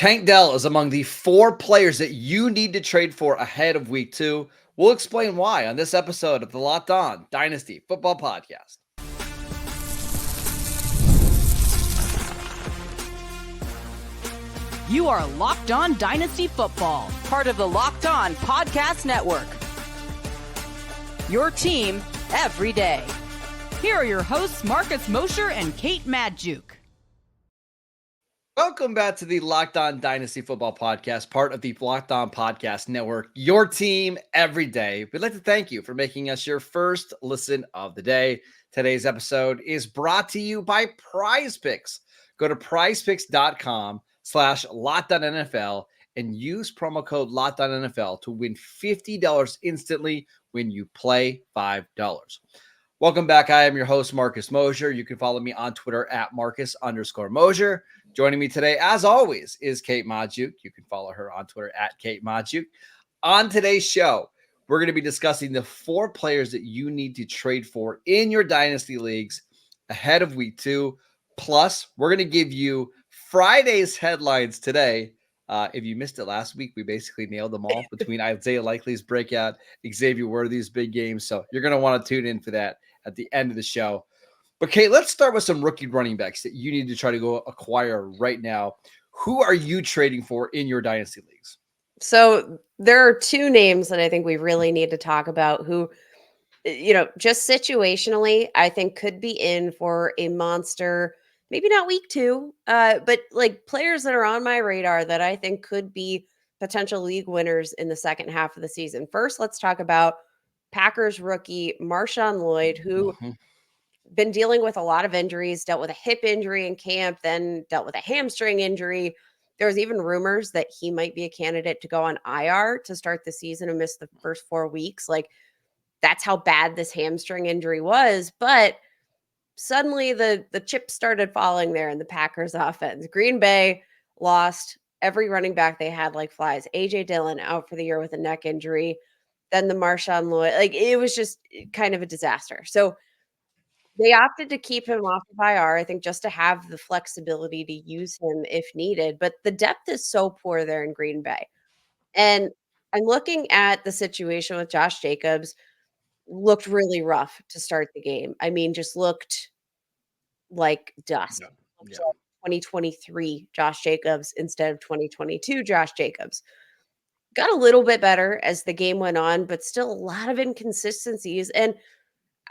Tank Dell is among the 4 players that you need to trade for ahead of week 2. We'll explain why on this episode of the Locked On Dynasty Football Podcast. You are Locked On Dynasty Football, part of the Locked On Podcast Network. Your team every day. Here are your hosts, Marcus Mosher and Kate Madjuk. Welcome back to the Locked On Dynasty Football Podcast, part of the Locked On Podcast Network, your team every day. We'd like to thank you for making us your first listen of the day. Today's episode is brought to you by PrizePicks. Go to prizepicks.com/LockedOnNFL and use promo code LockedOnNFL to win $50 instantly when you play $5. Welcome back. I am your host, Marcus Mosher. You can follow me on Twitter at Marcus_Mosher. Joining me today, as always, is Kate Madjuk. You can follow her on Twitter at Kate Madjuk. On today's show, we're going to be discussing the 4 players that you need to trade for in your Dynasty leagues ahead of week 2. Plus, we're going to give you Friday's headlines today. If you missed it last week, we basically nailed them all between Isaiah Likely's breakout, Xavier Worthy's big games. So you're going to want to tune in for that at the end of the show. But Kate, let's start with some rookie running backs that you need to try to go acquire right now. Who are you trading for in your Dynasty leagues? So there are 2 names that I think we really need to talk about who, just situationally, I think could be in for a monster, maybe not week 2, but like players that are on my radar that I think could be potential league winners in the second half of the season. First, let's talk about Packers rookie Marshawn Lloyd, who been dealing with a lot of injuries, dealt with a hip injury in camp, then dealt with a hamstring injury. There was even rumors that he might be a candidate to go on IR to start the season and miss the first 4 weeks. Like, that's how bad this hamstring injury was. But suddenly the chips started falling there in the Packers offense. Green Bay lost every running back they had like flies. AJ Dillon out for the year with a neck injury. Then the Marshawn Lloyd, like it was just kind of a disaster. So they opted to keep him off of IR, I think, just to have the flexibility to use him if needed. But the depth is so poor there in Green Bay. And I'm looking at the situation with Josh Jacobs, looked really rough to start the game. I mean, just looked like dust. Yeah. Looked like 2023 Josh Jacobs instead of 2022 Josh Jacobs. Got a little bit better as the game went on, but still a lot of inconsistencies. And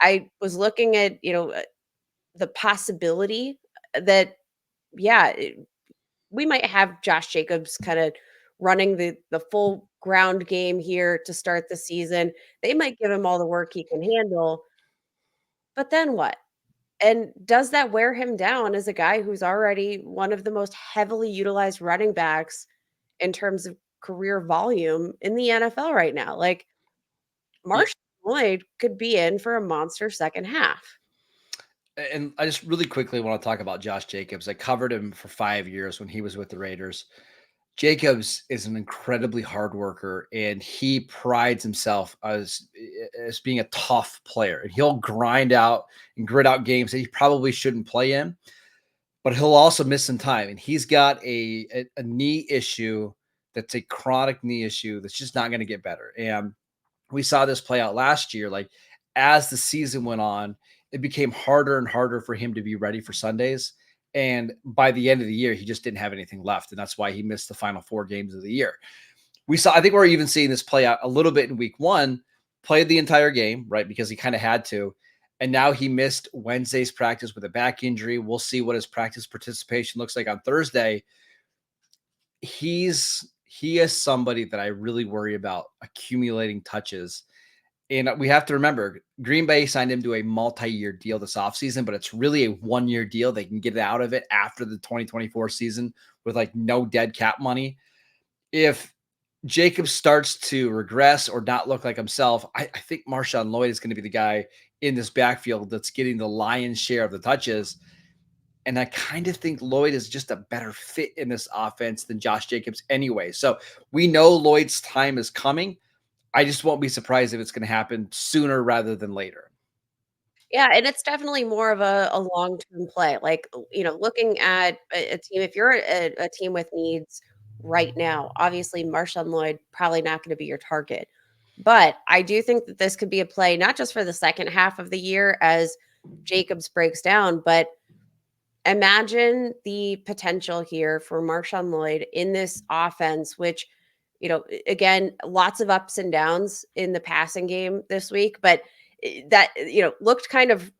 I was looking at, the possibility that, we might have Josh Jacobs kind of running the full ground game here to start the season. They might give him all the work he can handle, but then what? And does that wear him down as a guy who's already one of the most heavily utilized running backs in terms of career volume in the NFL right now? Like, Yeah. Marshawn Lloyd could be in for a monster second half. And I just really quickly want to talk about Josh Jacobs. I covered him for 5 years when he was with the Raiders. Jacobs is an incredibly hard worker, and he prides himself as being a tough player. And he'll grind out and grit out games that he probably shouldn't play in, but he'll also miss some time. And he's got a knee issue that's a chronic knee issue that's just not going to get better. And we saw this play out last year. Like, as the season went on, it became harder and harder for him to be ready for Sundays. And by the end of the year, he just didn't have anything left. And that's why he missed the final 4 games of the year. I think we're even seeing this play out a little bit in week 1, played the entire game, right? Because he kind of had to. And now he missed Wednesday's practice with a back injury. We'll see what his practice participation looks like on Thursday. He is somebody that I really worry about accumulating touches. And we have to remember, Green Bay signed him to a multi-year deal this offseason, but it's really a 1-year deal. They can get out of it after the 2024 season with like no dead cap money. If Jacobs starts to regress or not look like himself, I think Marshawn Lloyd is going to be the guy in this backfield that's getting the lion's share of the touches. And I kind of think Lloyd is just a better fit in this offense than Josh Jacobs anyway. So we know Lloyd's time is coming. I just won't be surprised if it's going to happen sooner rather than later. Yeah, and it's definitely more of a long-term play. Like, looking at a team, if you're a team with needs right now. Obviously, Marshawn Lloyd probably not going to be your target. But I do think that this could be a play, not just for the second half of the year as Jacobs breaks down, but imagine the potential here for Marshawn Lloyd in this offense, which, again, lots of ups and downs in the passing game this week, but that, looked kind of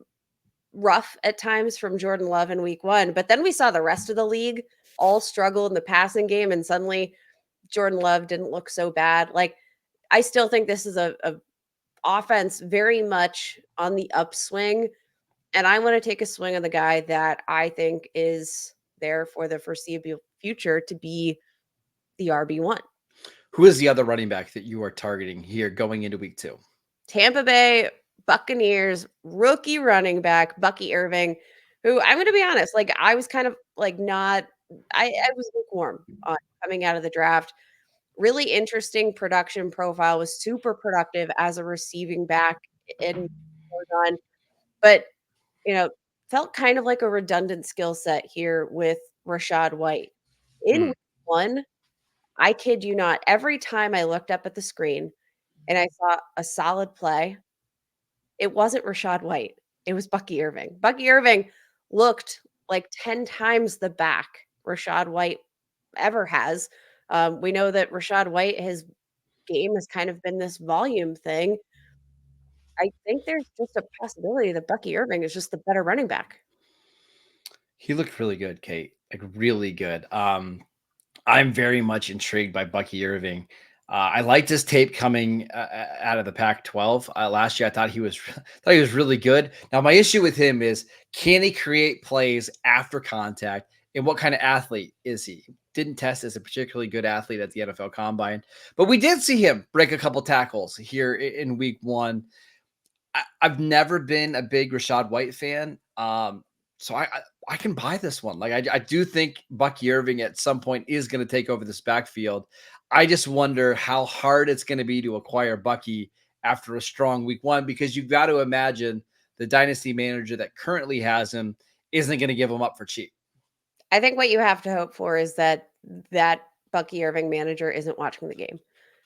rough at times from Jordan Love in week 1. But then we saw the rest of the league all struggle in the passing game, and suddenly Jordan Love didn't look so bad. Like, I still think this is a offense very much on the upswing. And I want to take a swing on the guy that I think is there for the foreseeable future to be the RB1. Who is the other running back that you are targeting here going into week 2? Tampa Bay Buccaneers rookie running back Bucky Irving, who I'm going to be honest, like I was kind of like not, I was lukewarm on coming out of the draft. Really interesting production profile, was super productive as a receiving back in Oregon, but felt kind of like a redundant skill set here with Rashad White. In week 1, I kid you not, every time I looked up at the screen and I saw a solid play, it wasn't Rashad White. It was Bucky Irving. Bucky Irving looked like 10 times the back Rashad White ever has. We know that Rashad White, his game has kind of been this volume thing. I think there's just a possibility that Bucky Irving is just the better running back. He looked really good, Kate. Like really good. I'm very much intrigued by Bucky Irving. I liked his tape coming out of the Pac-12 last year. I thought he was really good. Now my issue with him is, can he create plays after contact, and what kind of athlete is he? Didn't test as a particularly good athlete at the NFL Combine, but we did see him break a couple tackles here in week 1. I've never been a big Rashad White fan. So I can buy this one. Like I do think Bucky Irving at some point is going to take over this backfield. I just wonder how hard it's going to be to acquire Bucky after a strong week 1, because you've got to imagine the dynasty manager that currently has him isn't going to give him up for cheap. I think what you have to hope for is that Bucky Irving manager isn't watching the game.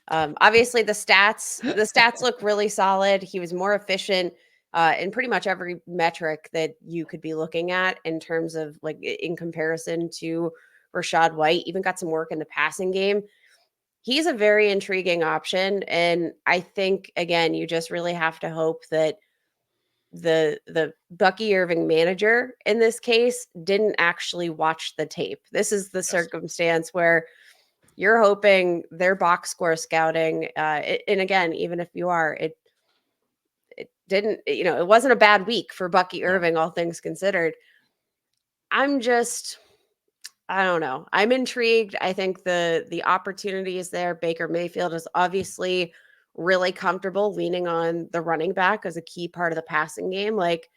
Obviously the stats look really solid. He was more efficient in pretty much every metric that you could be looking at in terms of like in comparison to Rashad White. Even got some work in the passing game. He's a very intriguing option, and I think again you just really have to hope that the Bucky Irving manager in this case didn't actually watch the tape. This is the circumstance where you're hoping their box score scouting, and again, even if you are, it didn't, it wasn't a bad week for Bucky Irving, all things considered. I don't know. I'm intrigued. I think the opportunity is there. Baker Mayfield is obviously really comfortable leaning on the running back as a key part of the passing game. Like,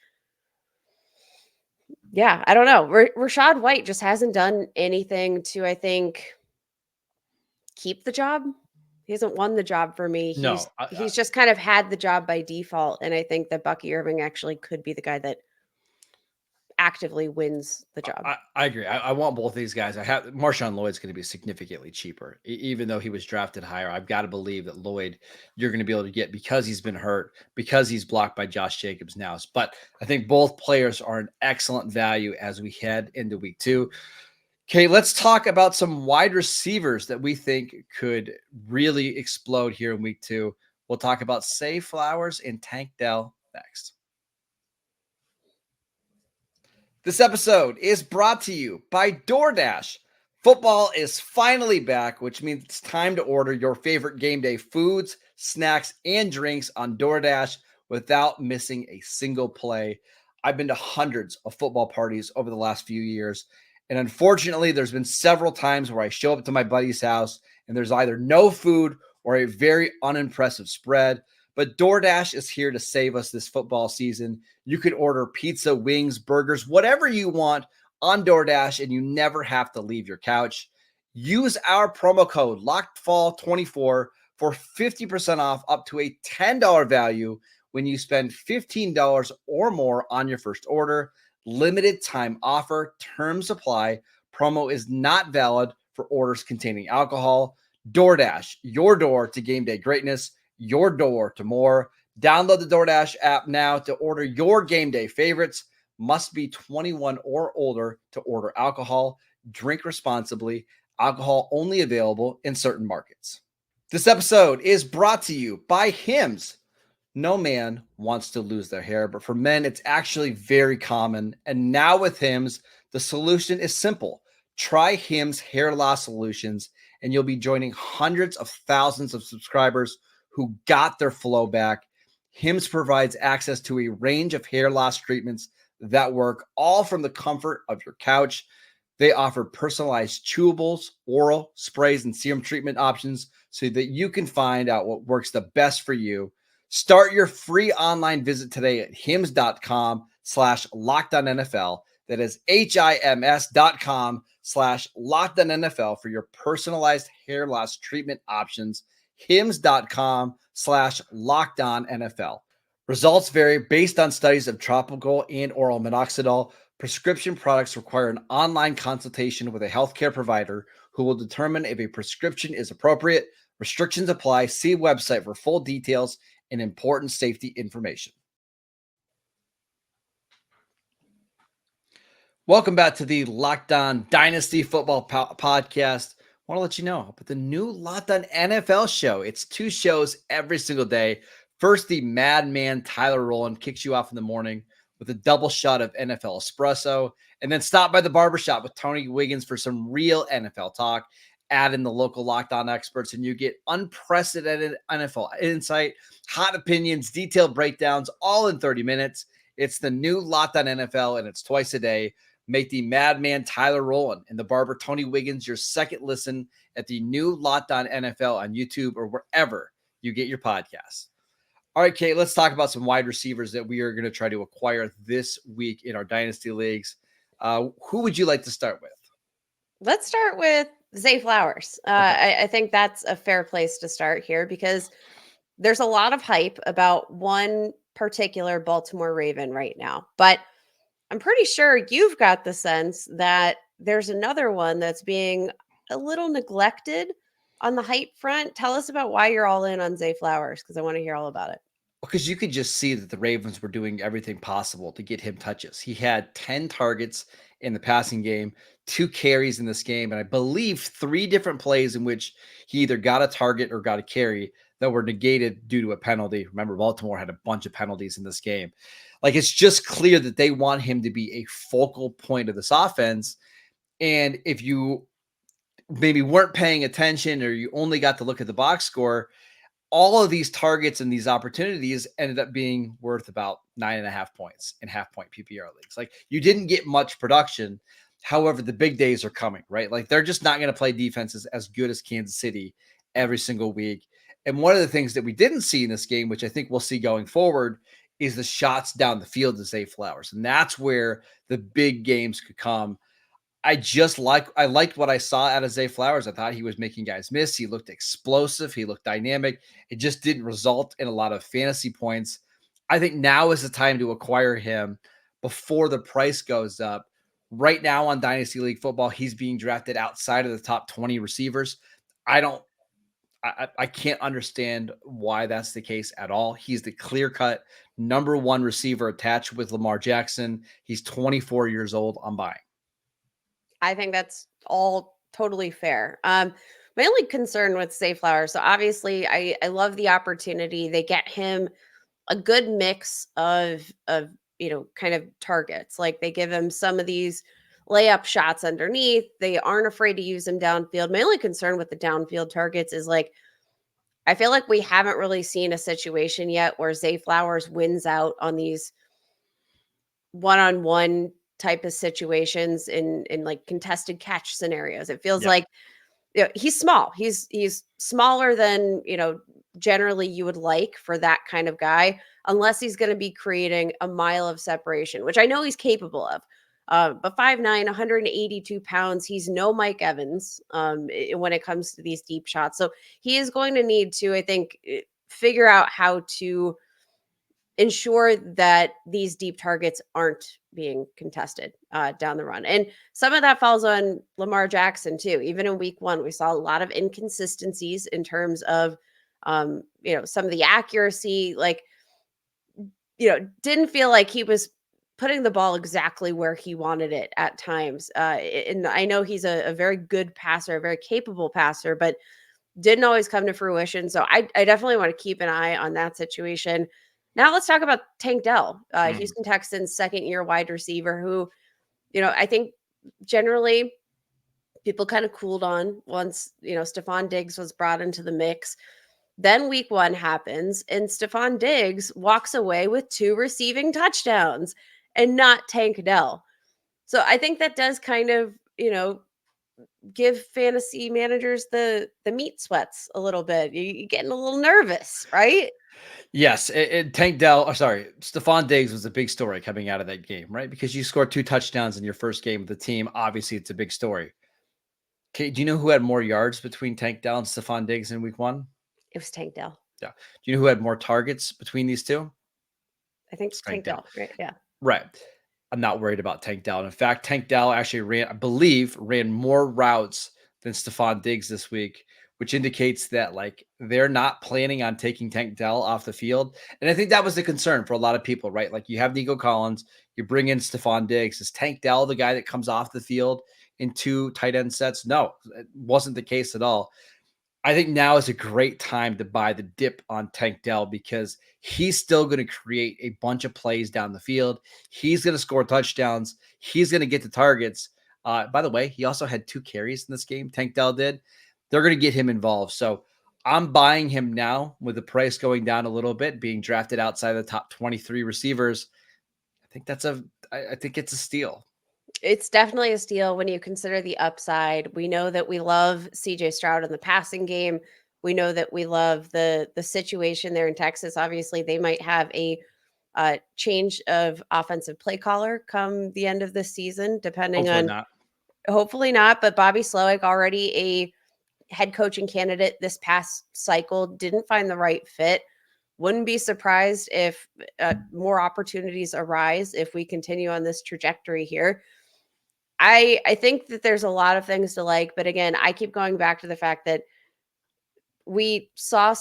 yeah, I don't know. Rashad White just hasn't done anything to, I think, keep the job. He hasn't won the job for me. He's just kind of had the job by default. And I think that Bucky Irving actually could be the guy that actively wins the job. I agree. I want both these guys. Marshawn Lloyd's going to be significantly cheaper, even though he was drafted higher. I've got to believe that Lloyd you're going to be able to get because he's been hurt, because he's blocked by Josh Jacobs now. But I think both players are an excellent value as we head into week 2. Okay, let's talk about some wide receivers that we think could really explode here in week 2. We'll talk about Zay Flowers and Tank Dell next. This episode is brought to you by DoorDash. Football is finally back, which means it's time to order your favorite game day foods, snacks, and drinks on DoorDash without missing a single play. I've been to hundreds of football parties over the last few years, and unfortunately, there's been several times where I show up to my buddy's house and there's either no food or a very unimpressive spread. But DoorDash is here to save us this football season. You can order pizza, wings, burgers, whatever you want on DoorDash, and you never have to leave your couch. Use our promo code LOCKEDFALL24 for 50% off up to a $10 value when you spend $15 or more on your first order. Limited time offer. Terms apply. Promo is not valid for orders containing alcohol. DoorDash, your door to game day greatness, your door to more. Download the DoorDash app now to order your game day favorites. Must be 21 or older to order alcohol. Drink responsibly. Alcohol only available in certain markets. This episode is brought to you by Hims. No man wants to lose their hair, but for men, it's actually very common. And now with Hims, the solution is simple. Try Hims hair loss solutions, and you'll be joining hundreds of thousands of subscribers who got their flow back. Hims provides access to a range of hair loss treatments that work all from the comfort of your couch. They offer personalized chewables, oral, sprays, and serum treatment options so that you can find out what works the best for you. Start your free online visit today at hims.com/LockedOnNFL. That is HIMS.com/LockedOnNFL for your personalized hair loss treatment options. HIMS.com/LockedOnNFL. Results vary based on studies of topical and oral minoxidil. Prescription products require an online consultation with a healthcare provider who will determine if a prescription is appropriate. Restrictions apply. See website for full details and important safety information. Welcome back to the Locked On Dynasty Football Podcast. I want to let you know about the new Locked On NFL show. It's 2 shows every single day. First, the madman Tyler Rowland kicks you off in the morning with a double shot of NFL espresso, and then stop by the barbershop with Tony Wiggins for some real NFL talk. Add in the local Locked On experts, and you get unprecedented NFL insight, hot opinions, detailed breakdowns, all in 30 minutes. It's the new Locked On NFL, and it's twice a day. Make the madman Tyler Rowland and the barber Tony Wiggins your second listen at the new Locked On NFL on YouTube or wherever you get your podcasts. All right, Kate, let's talk about some wide receivers that we are going to try to acquire this week in our Dynasty leagues. Who would you like to start with? Let's start with Zay Flowers. I think that's a fair place to start here because there's a lot of hype about one particular Baltimore Raven right now. But I'm pretty sure you've got the sense that there's another one that's being a little neglected on the hype front. Tell us about why you're all in on Zay Flowers, because I want to hear all about it. Because you could just see that the Ravens were doing everything possible to get him touches. He had 10 targets in the passing game, 2 carries in this game, and I believe 3 different plays in which he either got a target or got a carry that were negated due to a penalty. Remember, Baltimore had a bunch of penalties in this game. Like, it's just clear that they want him to be a focal point of this offense. And if you maybe weren't paying attention or you only got to look at the box score, all of these targets and these opportunities ended up being worth about 9.5 points in half-point PPR leagues. Like, you didn't get much production. However, the big days are coming, right? Like, they're just not going to play defenses as good as Kansas City every single week. And one of the things that we didn't see in this game, which I think we'll see going forward, is the shots down the field to Zay Flowers. And that's where the big games could come. I liked what I saw out of Zay Flowers. I thought he was making guys miss. He looked explosive. He looked dynamic. It just didn't result in a lot of fantasy points. I think now is the time to acquire him before the price goes up. Right now on Dynasty League football, he's being drafted outside of the top 20 receivers. I can't understand why that's the case at all. He's the clear-cut number 1 receiver attached with Lamar Jackson. He's 24 years old. I'm buying. I think that's all totally fair. My only concern with Zay Flowers, so obviously I love the opportunity. They get him a good mix of kind of targets. Like, they give him some of these layup shots underneath. They aren't afraid to use him downfield. My only concern with the downfield targets is, like, I feel like we haven't really seen a situation yet where Zay Flowers wins out on these one-on-one type of situations in like contested catch scenarios. It feels like he's small. He's smaller than, generally you would like for that kind of guy, unless he's going to be creating a mile of separation, which I know he's capable of. But 5'9", 182 pounds. He's no Mike Evans when it comes to these deep shots. So he is going to need to, I think, figure out how to ensure that these deep targets aren't being contested down the run. And some of that falls on Lamar Jackson too. Even in week 1, we saw a lot of inconsistencies in terms of, some of the accuracy, like, didn't feel like he was putting the ball exactly where he wanted it at times. And I know he's a very good passer, a very capable passer, but didn't always come to fruition. So I definitely want to keep an eye on that situation. Now let's talk about Tank Dell, Houston Texans second-year wide receiver who, I think generally people kind of cooled on once, Stephon Diggs was brought into the mix. Then week 1 happens and Stephon Diggs walks away with 2 receiving touchdowns and not Tank Dell. So I think that does kind of, give fantasy managers the meat sweats a little bit. You're getting a little nervous, right? Yes, Stephon Diggs was a big story coming out of that game, right? Because you scored 2 touchdowns in your first game with the team. Obviously, it's a big story. Okay, do you know who had more yards between Tank Dell and Stephon Diggs in week 1? It was Tank Dell. Yeah. Do you know who had more targets between these two? I think it's Tank Dell, right? Yeah. Right. I'm not worried about Tank Dell. In fact, Tank Dell actually ran more routes than Stephon Diggs this week, which indicates that they're not planning on taking Tank Dell off the field. And I think that was the concern for a lot of people, right? Like, you have Nico Collins, you bring in Stephon Diggs. Is Tank Dell the guy that comes off the field in 2 tight end sets? No, it wasn't the case at all. I think now is a great time to buy the dip on Tank Dell because he's still going to create a bunch of plays down the field. He's going to score touchdowns. He's going to get the targets. By the way, he also had 2 carries in this game. Tank Dell did. They're going to get him involved. So I'm buying him now with the price going down a little bit, being drafted outside the top 23 receivers. I think it's a steal. It's definitely a steal when you consider the upside. We know that we love CJ Stroud in the passing game. We know that we love the situation there in Texas. Obviously, they might have a change of offensive play caller come the end of this season, depending Hopefully on not. hopefully not. But Bobby Slowick, already a head coaching candidate this past cycle, didn't find the right fit. Wouldn't be surprised if more opportunities arise if we continue on this trajectory here. I think that there's a lot of things to like, but again, I keep going back to the fact that we saw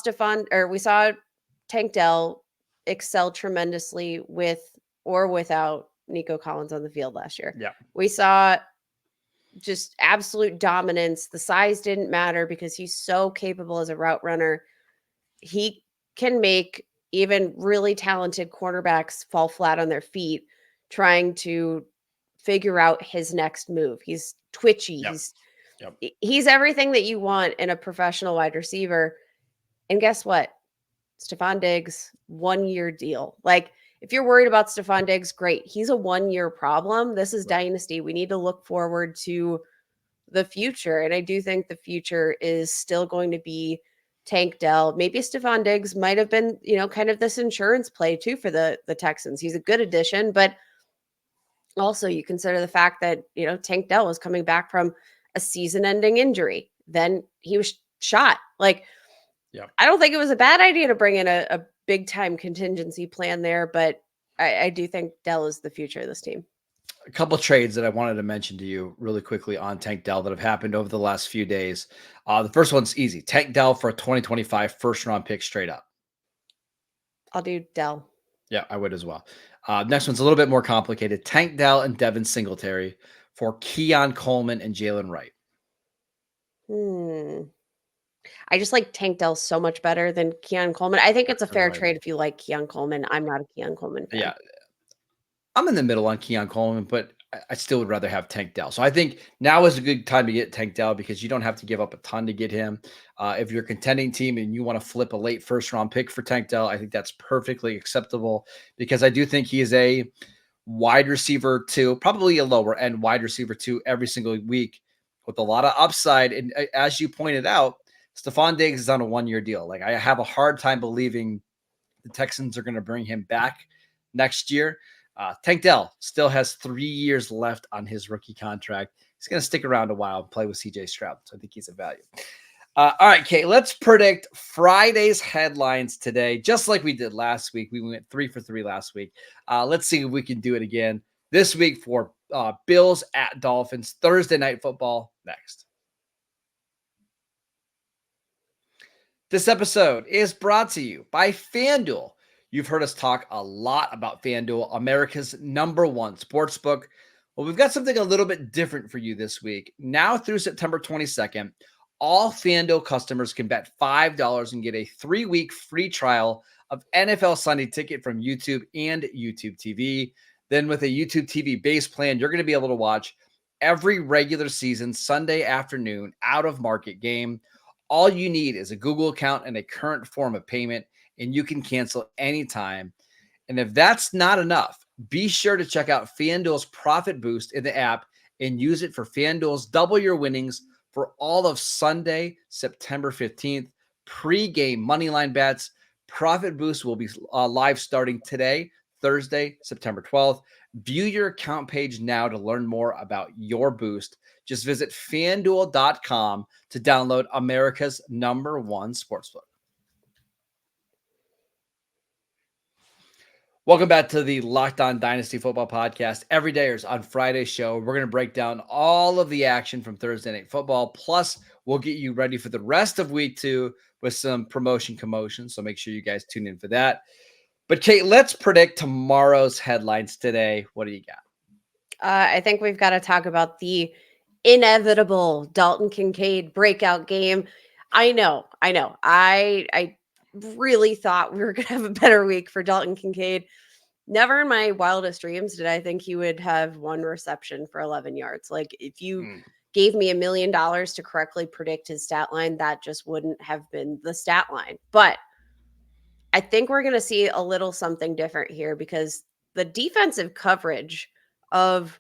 Tank Dell excel tremendously with or without Nico Collins on the field last year. Yeah. We saw just absolute dominance. The size didn't matter because he's so capable as a route runner. He can make even really talented quarterbacks fall flat on their feet trying to figure out his next move. He's twitchy. Yep. He's everything that you want in a professional wide receiver. And guess what? Stephon Diggs, 1-year deal. Like, if you're worried about Stephon Diggs, great. He's a 1-year problem. This is Dynasty. We need to look forward to the future. And I do think the future is still going to be Tank Dell. Maybe Stephon Diggs might have been, kind of this insurance play too for the Texans. He's a good addition, but also you consider the fact that, Tank Dell was coming back from a season-ending injury. Then he was shot. I don't think it was a bad idea to bring in a big-time contingency plan there, but I do think Dell is the future of this team. A couple of trades that I wanted to mention to you really quickly on Tank Dell that have happened over the last few days. The first one's easy. Tank Dell for a 2025 first-round pick straight up. I'll do Dell. Yeah, I would as well. Next one's a little bit more complicated. Tank Dell and Devin Singletary for Keon Coleman and Jalen Wright. I just like Tank Dell so much better than Keon Coleman. I think it's a fair trade if you like Keon Coleman. I'm not a Keon Coleman fan. Yeah. I'm in the middle on Keon Coleman, but I still would rather have Tank Dell. So I think now is a good time to get Tank Dell because you don't have to give up a ton to get him. If you're a contending team and you want to flip a late first-round pick for Tank Dell, I think that's perfectly acceptable because I do think he is a wide receiver 2, probably a lower-end wide receiver 2 every single week with a lot of upside. And as you pointed out, Stephon Diggs is on a 1-year deal. I have a hard time believing the Texans are going to bring him back next year. Tank Dell still has 3 years left on his rookie contract. He's going to stick around a while and play with CJ Stroud. So I think he's a value. All right, Kate, let's predict Friday's headlines today, just like we did last week. We went 3 for 3 last week. Let's see if we can do it again. this week for Bills at Dolphins, Thursday Night Football next. This episode is brought to you by FanDuel. You've heard us talk a lot about FanDuel, America's #1 sportsbook. Well, we've got something a little bit different for you this week. Now through September 22nd, all FanDuel customers can bet $5 and get a 3-week free trial of NFL Sunday Ticket from YouTube and YouTube TV. Then with a YouTube TV base plan, you're going to be able to watch every regular season Sunday afternoon out-of-market game. All you need is a Google account and a current form of payment, and you can cancel anytime. And if that's not enough, be sure to check out FanDuel's Profit Boost in the app and use it for FanDuel's Double Your Winnings for all of Sunday, September 15th. Pre-game moneyline bets. Profit Boost will be live starting today, Thursday, September 12th. View your account page now to learn more about your boost. Just visit FanDuel.com to download America's #1 sportsbook. Welcome back to the Locked On Dynasty Football Podcast. Everydayers on Friday's show, we're going to break down all of the action from Thursday Night Football. Plus, we'll get you ready for the rest of week 2 with some commotion. So make sure you guys tune in for that. But Kate, let's predict tomorrow's headlines today. What do you got? I think we've got to talk about the inevitable Dalton Kincaid breakout game. I know. I really thought we were going to have a better week for Dalton Kincaid. Never in my wildest dreams did I think he would have 1 reception for 11 yards. Like, if you gave me $1 million to correctly predict his stat line, that just wouldn't have been the stat line. But I think we're going to see a little something different here, because the defensive coverage of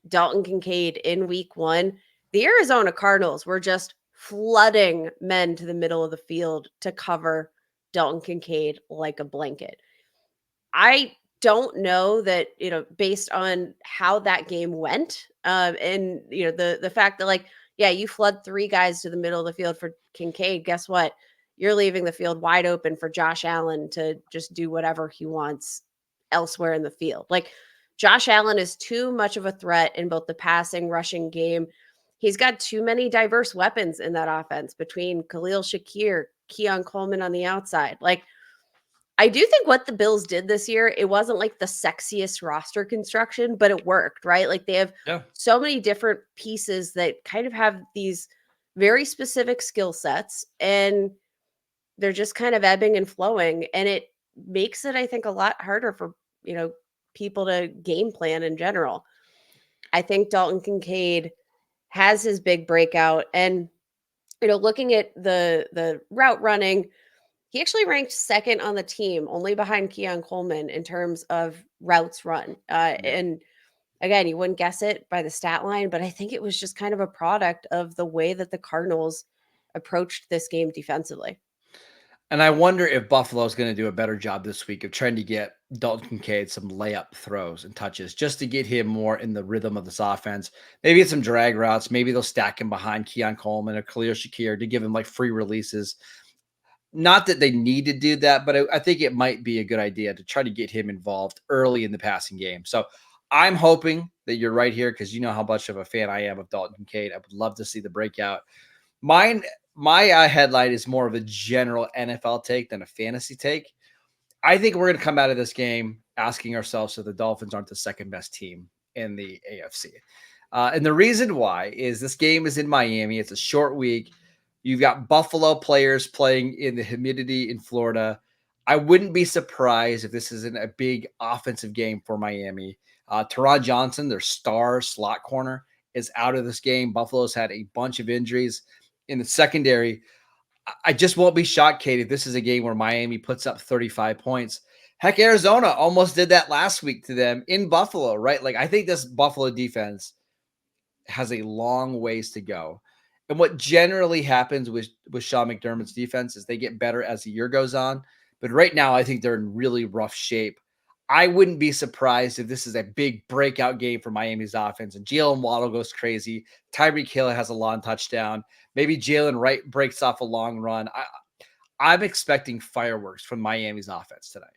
Dalton Kincaid in week 1, the Arizona Cardinals were just flooding men to the middle of the field to cover Dalton Kincaid like a blanket. I don't know that, based on how that game went, and, the fact that, like, yeah, you flood 3 guys to the middle of the field for Kincaid, guess what? You're leaving the field wide open for Josh Allen to just do whatever he wants elsewhere in the field. Like, Josh Allen is too much of a threat in both the passing, rushing game. He's got too many diverse weapons in that offense between Khalil Shakir, Keon Coleman on the outside. Like, I do think what the Bills did this year, it wasn't like the sexiest roster construction, but it worked, right? Like, they have so many different pieces that kind of have these very specific skill sets, and they're just kind of ebbing and flowing. And it makes it, I think, a lot harder for, people to game plan in general. I think Dalton Kincaid has his big breakout, and, looking at the route running, he actually ranked 2nd on the team, only behind Keon Coleman in terms of routes run. And again, you wouldn't guess it by the stat line, but I think it was just kind of a product of the way that the Cardinals approached this game defensively. And I wonder if Buffalo is going to do a better job this week of trying to get Dalton Kincaid some layup throws and touches, just to get him more in the rhythm of this offense. Maybe it's some drag routes. Maybe they'll stack him behind Keon Coleman or Khalil Shakir to give him like free releases. Not that they need to do that, but I think it might be a good idea to try to get him involved early in the passing game. So I'm hoping that you're right here, because you know how much of a fan I am of Dalton Kincaid. I would love to see the breakout. My headline is more of a general NFL take than a fantasy take. I think we're going to come out of this game asking ourselves if the Dolphins aren't the second best team in the AFC. And the reason why is this game is in Miami. It's a short week. You've got Buffalo players playing in the humidity in Florida. I wouldn't be surprised if this isn't a big offensive game for Miami. Teron Johnson, their star slot corner, is out of this game. Buffalo's had a bunch of injuries in the secondary. I just won't be shocked, Kate, if this is a game where Miami puts up 35 points. Heck, Arizona almost did that last week to them in Buffalo, right? Like, I think this Buffalo defense has a long ways to go. And what generally happens with Sean McDermott's defense is they get better as the year goes on. But right now, I think they're in really rough shape. I wouldn't be surprised if this is a big breakout game for Miami's offense and Jalen Waddle goes crazy. Tyreek Hill has a long touchdown. Maybe Jalen Wright breaks off a long run. I'm expecting fireworks from Miami's offense tonight.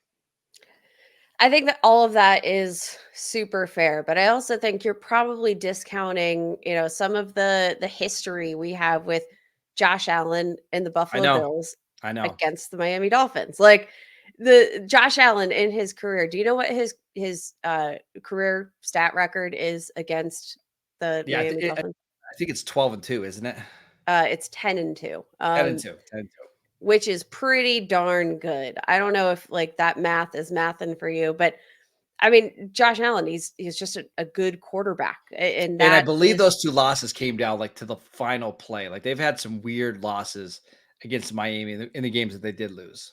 I think that all of that is super fair, but I also think you're probably discounting, some of the history we have with Josh Allen and the I Buffalo know. Bills I know. against the Miami Dolphins. Like the Josh Allen in his career, do you know what his career stat record is against the Yeah, Miami Dolphins? I think it's 12-2, isn't it? It's 10-2. 10-2, 10-2. Which is pretty darn good. I don't know if like that math is mathing for you, but I mean, Josh Allen, he's just a good quarterback, and And I that believe is those 2 losses came down, like, to the final play. Like, they've had some weird losses against Miami in the games that they did lose.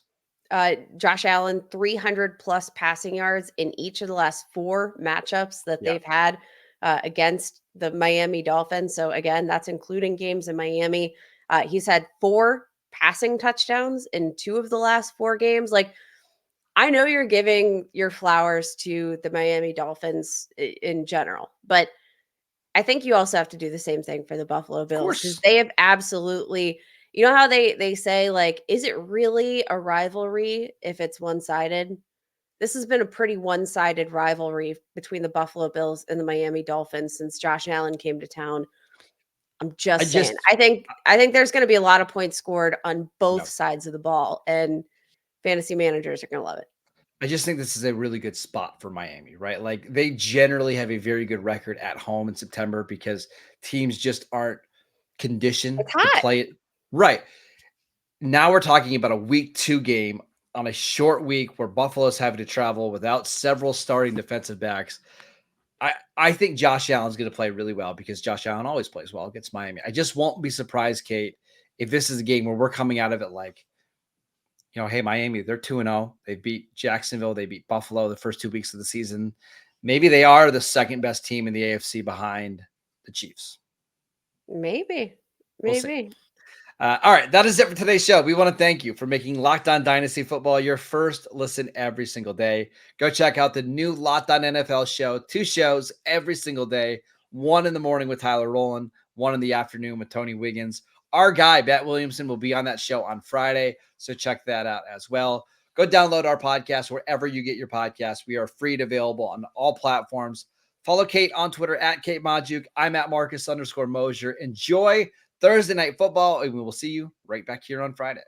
Josh Allen 300 plus passing yards in each of the last 4 matchups that Yeah. they've had against the Miami Dolphins. So again, that's including games in Miami. He's had 4 passing touchdowns in 2 of the last 4 games. Like I know you're giving your flowers to the Miami Dolphins in general, but I think you also have to do the same thing for the Buffalo Of Bills because course. they have absolutely, how they say like, is it really a rivalry if it's one-sided? This has been a pretty one-sided rivalry between the Buffalo Bills and the Miami Dolphins since Josh Allen came to town. I'm I just saying. just I think there's going to be a lot of points scored on both no. sides of the ball, and fantasy managers are going to love it. I just think this is a really good spot for Miami, right? Like, they generally have a very good record at home in September because teams just aren't conditioned It's to hot. play it right. Now we're talking about a week 2 game on a short week where Buffalo's having to travel without several starting defensive backs. I think Josh Allen's going to play really well because Josh Allen always plays well against Miami. I just won't be surprised, Kate, if this is a game where we're coming out of it like, hey, Miami, they're 2-0. They beat Jacksonville. They beat Buffalo the first 2 weeks of the season. Maybe they are the second best team in the AFC behind the Chiefs. Maybe. We'll see. Maybe. All right, that is it for today's show. We want to thank you for making Locked On Dynasty Football your first listen every single day. Go check out the new Locked On NFL show. 2 shows every single day. 1 in the morning with Tyler Rowland, 1 in the afternoon with Tony Wiggins. Our guy, Bet Williamson, will be on that show on Friday, so check that out as well. Go download our podcast wherever you get your podcasts. We are free and available on all platforms. Follow Kate on Twitter at Kate Majuk. I'm at Marcus_Mosier. Enjoy Thursday Night Football, and we will see you right back here on Friday.